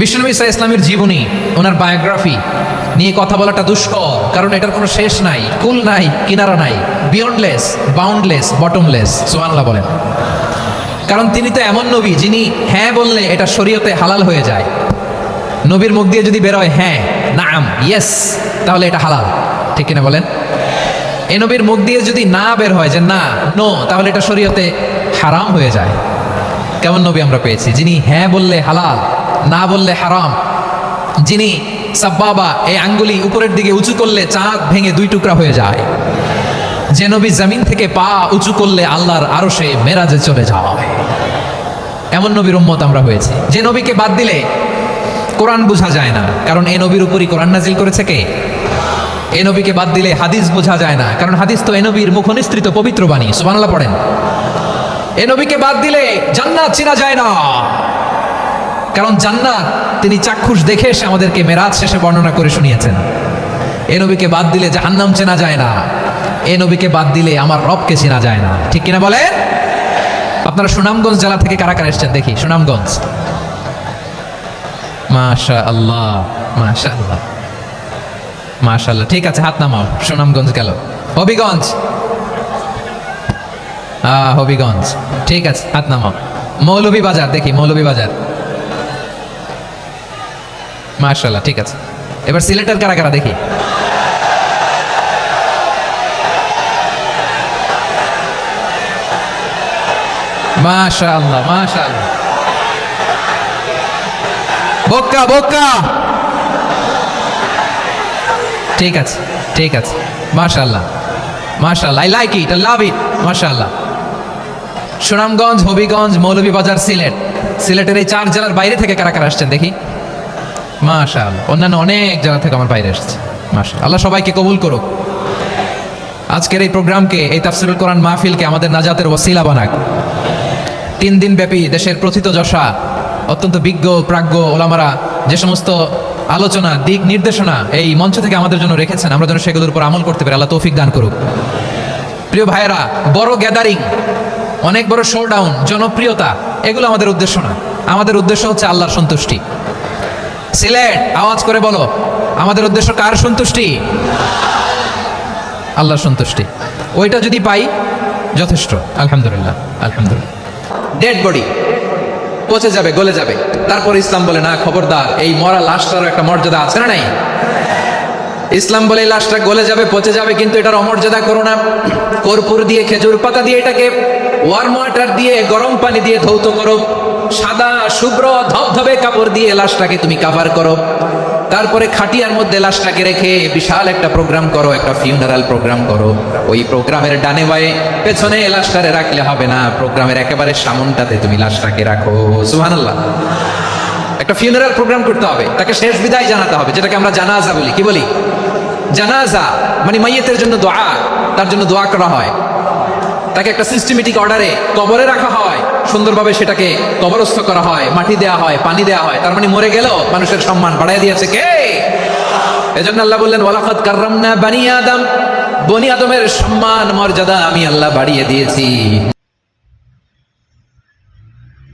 বিশ্বনবী সাল্লাল্লাহু আলাইহি ওয়াসাল্লামের জীবনী, ওনার বায়োগ্রাফি নিয়ে কথা বলাটা দুষ্কর, কারণ এটার কোনো শেষ নাই, কুল নাই, কিনারা নাই, বিয়ন্ডলেস, বাউন্ডলেস, বটমলেস। সুবহানাল্লাহ বলেন। কারণ তিনি তো এমন নবী যিনি হ্যাঁ বললে এটা শরীয়তে হালাল হয়ে যায়। নবীর মুখ দিয়ে যদি বেরোয় হ্যাঁ, নাম, ইয়েস, তাহলে এটা হালাল। ঠিক কিনা বলেন? এ নবীর মুখ দিয়ে যদি না বের হয় যে না, নো, তাহলে এটা শরীয়তে হারাম হয়ে যায়। কেমন নবী আমরা পেয়েছি, যিনি হ্যাঁ বললে হালাল, না বললে হারাম। যিনি সাব্বাবা, এই আঙ্গুলি উপরের দিকে উঁচু করলে চাঁদ ভেঙে দুই টুকরা হয়ে যায়। যে নবী জমিন থেকে পা উঁচু করলে আল্লাহর আরশে মেরাজে চলে যায়। এমন নবীর উম্মত আমরা হয়েছি। যে নবীকে বাদ দিলে কোরআন বোঝা যায় না, কারণ এ নবীর উপরই কোরআন নাজিল করেছে কে? এ নবীকে বাদ দিলে হাদিস বোঝা যায় না, কারণ হাদিস তো এ নবীর মুখনিসৃত পবিত্র বাণী। সুবহানাল্লাহ পড়েন। এ নবীকে বাদ দিলে জান্নাত চেনা যায় না, কারণ জান্নাত তিনি চাক্ষুষ দেখে এসে আমাদেরকে মেরাজ শেষে বর্ণনা করে শুনিয়েছেন। এ নবীকে বাদ দিলে জাহান্নাম চেনা যায় না, এ নবীকে বাদ দিলে আমার রবকে চেনা যায় না। ঠিক কিনা বলেন? আপনারা সুনামগঞ্জ জেলা থেকে কারা কারা এসেছেন দেখি? সুনামগঞ্জ, মাশাআল্লাহ, মাশাআল্লাহ, মাশাআল্লাহ। ঠিক আছে, হাত নামাও। সুনামগঞ্জ গেল। হবিগঞ্জ, হবিগঞ্জ, ঠিক আছে, হাত নামাও। মৌলভীবাজার দেখি, মৌলভীবাজার, মাশাআল্লাহ, ঠিক আছে। এবার সিলেটের কারা কারা দেখি? মাশাআল্লাহ, মাশাআল্লাহ। বক্কা, বক্কা, ঠিক আছে, ঠিক আছে, মাশাআল্লাহ, মাশাআল্লাহ, I like it, I love it, মাশাআল্লাহ। সুনামগঞ্জ, হবিগঞ্জ, মৌলভীবাজার, সিলেট। সিলেটের এই 4 জেলার বাইরে থেকে কারা কারা আসছেন দেখি? মাশাআল্লাহ। অন্যান্য অনেক জায়গা থেকে আমার বাইরে এসেছে। মাশাআল্লাহ। আল্লাহ সবাইকে কবুল করুক। আজকের এই প্রোগ্রামকে, এই তাফসীরুল কোরআন মাহফিলকে আমাদের নাজাতের ওসিলা বানাক। 3 দিন ব্যাপী দেশের প্রথিতযশা অত্যন্ত বিজ্ঞ প্রাজ্ঞ ওলামারা যে সমস্ত আলোচনা, দিক নির্দেশনা এই মঞ্চ থেকে আমাদের জন্য রেখেছেন, আমরা যেন সেগুলোর উপর আমল করতে পারি। আল্লাহ তৌফিক দান করুক। প্রিয় ভাইয়েরা, বড় গ্যাদারিং, অনেক বড় শোডাউন, জনপ্রিয়তা, এগুলো আমাদের উদ্দেশ্য না। আমাদের উদ্দেশ্য হচ্ছে আল্লাহর সন্তুষ্টি। সিলেট, আওয়াজ করে বলো, আমাদের উদ্দেশ্য কার সন্তুষ্টি? আল্লাহর সন্তুষ্টি। ওইটা যদি পাই যথেষ্ট। আলহামদুলিল্লাহ, আলহামদুলিল্লাহ। ডেড বডি পচে যাবে, গলে যাবে, তারপর ইসলাম বলে না, খবরদার, এই মরা লাশটারও একটা মর্যাদা আছে না নাই? ইসলাম বলে লাশটা গলে যাবে, পচে যাবে, কিন্তু এটার অমর্যাদা করো না। কর্পূর দিয়ে, খেজুর পাতা দিয়ে, এটাকে ওয়ার্ম ওয়াটার দিয়ে, গরম পানি দিয়ে ধৌত করো। সাদা শুভ্র ধবধবে কাপড় দিয়ে লাশটাকে তুমি কাভার করো। তারপরে খাটিয়ার মধ্যে লাশটাকে রেখে বিশাল একটা প্রোগ্রাম করো, একটা ফিউনারাল প্রোগ্রাম করো। ওই প্রোগ্রামের ডানে বায়ে পেছনে লাশটারে রাখলে হবে না, প্রোগ্রামের একেবারে সামনটাতে তুমি লাশটাকে রাখো। সুবহানাল্লাহ। একটা ফিউনারাল প্রোগ্রাম করতে হবে, তাকে শেষ বিদায় জানাতে হবে, যেটাকে আমরা জানাজা বলি। কি বলি? জানাজা মানে মাইয়িতের জন্য দোয়া, তার জন্য দোয়া করা হয়। তাকে একটা সিস্টেমেটিক অর্ডারে কবরে রাখা হয়, সুন্দরভাবে সেটাকে কবরস্থ করা হয়, মাটি দেয়া হয়, পানি দেয়া হয়। তার মানে মরে গেল মানুষের সম্মান বাড়ায় দিয়েছে কে? এজন্য আল্লাহ বললেন, ওয়ালাকাদ কাররামনা বানি আদম, বনি আদমের সম্মান মর্যাদা আমি আল্লাহ বাড়িয়ে দিয়েছি।